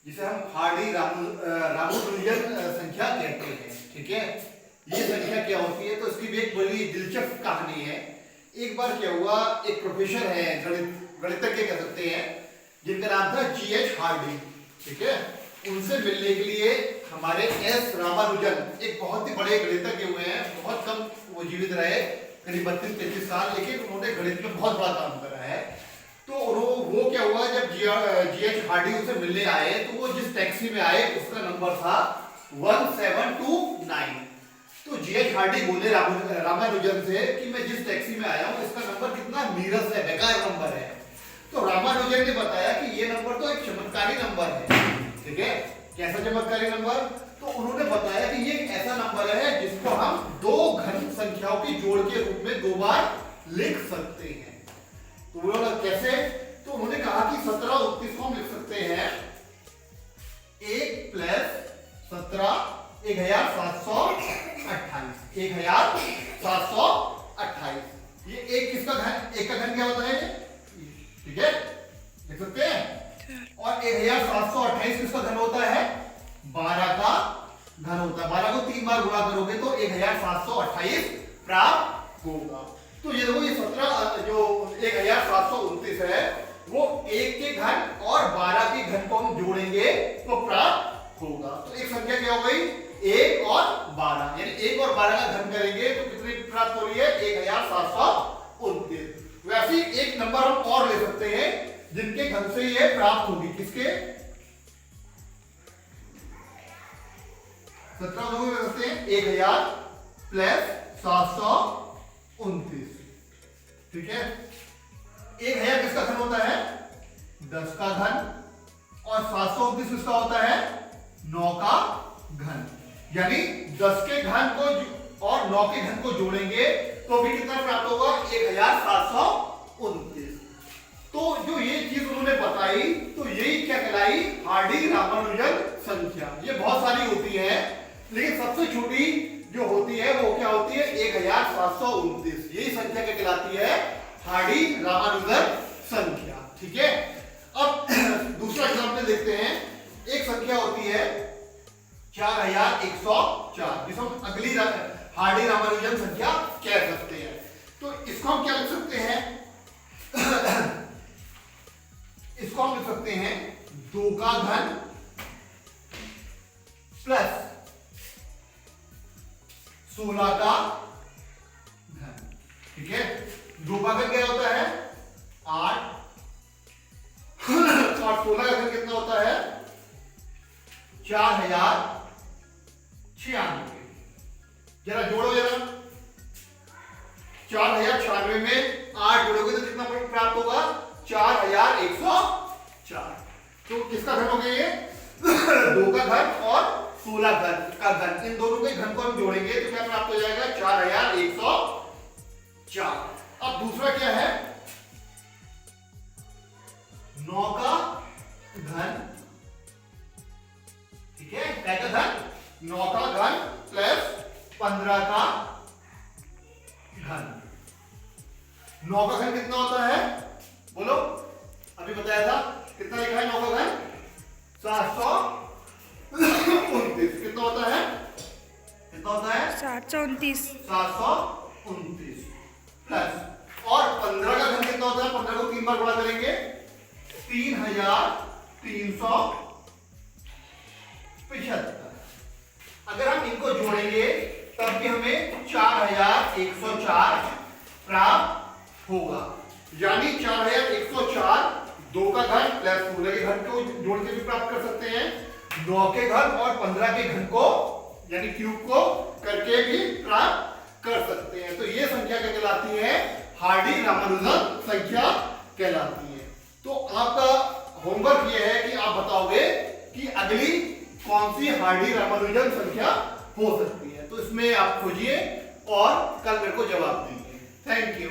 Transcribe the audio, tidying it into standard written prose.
जिसे हम हार्डी रामानुजन संख्या कहते हैं। ठीक है, ये संख्या क्या होती है, तो इसकी भी एक बड़ी दिलचस्प कहानी है। एक बार क्या हुआ, एक प्रोफेसर है, गणितज्ञ कह सकते हैं, जिनका नाम था G.H. हार्डी। ठीक है, उनसे मिलने के लिए हमारे एस रामानुजन, एक बहुत ही बड़े गणितज्ञ हुए हैं, बहुत कम वो जीवित रहे, करीब 32-33 साल, लेकिन उन्होंने गणित में बहुत बड़ा काम करा है। तो वो क्या हुआ, जब G.H. हार्डी उनसे मिलने आए तो वो जिस टैक्सी में आए उसका नंबर था 1729। तो G.H. हार्डी बोले रामानुजन से कि मैं जिस टैक्सी में आया हूँ इसका नंबर कितना नीरस है, बेकार नंबर है। तो रामानुजन ने बताया कि ये नंबर तो एक चमत्कारी नंबर है। ठीक है, कैसा चमत्कारी नंबर, तो उन्होंने बताया कि ये ऐसा नंबर है जिसको हम दो घन संख्याओं की जोड़ के रूप में दो बार लिख सकते हैं। तो वो कैसे, तो उन्होंने कहा कि 1729 को हम लिख सकते हैं 1 + 17 1728। 1728। ये एक किसका घन, एक का घन क्या होता है ये, ठीक है, लिख सकते हैं। और 1728 किसका घन होता है, 12 का घन होता है। 12 को 3 बार गुणा करोगे तो 1728 प्राप्त होगा। तो ये देखो, ये 17 जो 1729 है वो 1 के घन और 12 के घन को हम जोड़ेंगे तो प्राप्त होगा। तो एक संख्या क्या हो गई, 1 और 12, यानी 1 और 12 का घन करेंगे तो कितनी प्राप्त हो रही है, 1729। वैसे ही एक नंबर हम और ले सकते हैं जिनके घन से ये प्राप्त होगी, किसके, 17 लोग ले सकते हैं 1000 + 729। ठीक है, 1000 किसका घन होता है, 10 का घन, और 729 किसका होता है, 9 का घन। यानी 10 के घन को और 9 के घन को जोड़ेंगे तो भी कितना प्राप्त होगा, 1729। तो जो ये चीज उन्होंने बताई तो यही क्या कहलाई, हार्डी रामानुजन संख्या। ये बहुत सारी होती है लेकिन सबसे छोटी जो होती है वो क्या होती है, 1729। यही संख्या क्या कहलाती है, हार्डी रामानुजन संख्या। ठीक है, अब दूसरा एग्जांपल देखते हैं। एक संख्या होती है 4104, जिसे हम अगली हार्डी रामानुजन संख्या कह सकते हैं। तो इसको हम क्या लिख सकते हैं, इसको हम लिख सकते हैं 2 का घन प्लस 16 का घन। ठीक है, 2 का घन क्या होता है, 8, और 16 का घन कितना होता है, 4096। जरा जोड़ो, जरा 4096 में 8 जोड़ोगे तो कितना प्राप्त होगा, 4104। तो किसका घन हो गया ये, 2 का घन और 16 का घन, इन दोनों के घन को हम जोड़ेंगे तो क्या प्राप्त हो जाएगा, 4104। अब दूसरा क्या है, 9 का घन। ठीक है, क्या का घन, 9 का घन प्लस 15 का घन। 9 का घन कितना होता है, बोलो, अभी बताया था कितना लिखा है 9 का घन, 729। कितना होता है, कितना होता है, 729 प्लस, और 15 का घन कितना होता है, 15 को 3 बार गुणा करेंगे 3375। अगर हम इनको जोड़ेंगे तब भी हमें 4104 प्राप्त होगा। यानी 4104 2 का घन प्लस 16 के घन को जोड़ के भी प्राप्त कर सकते हैं, 9 के घन और 15 के घन को यानी क्यूब को करके भी प्राप्त कर सकते हैं। तो ये संख्या क्या कहलाती है, हार्डी रामानुजन संख्या कहलाती है। तो आपका होमवर्क ये है कि आप बताओगे कि अगली कौन सी हार्डी रामानुजन संख्या हो सकती है। तो इसमें आप खोजिए और कल मेरे को जवाब दीजिए। Thank you.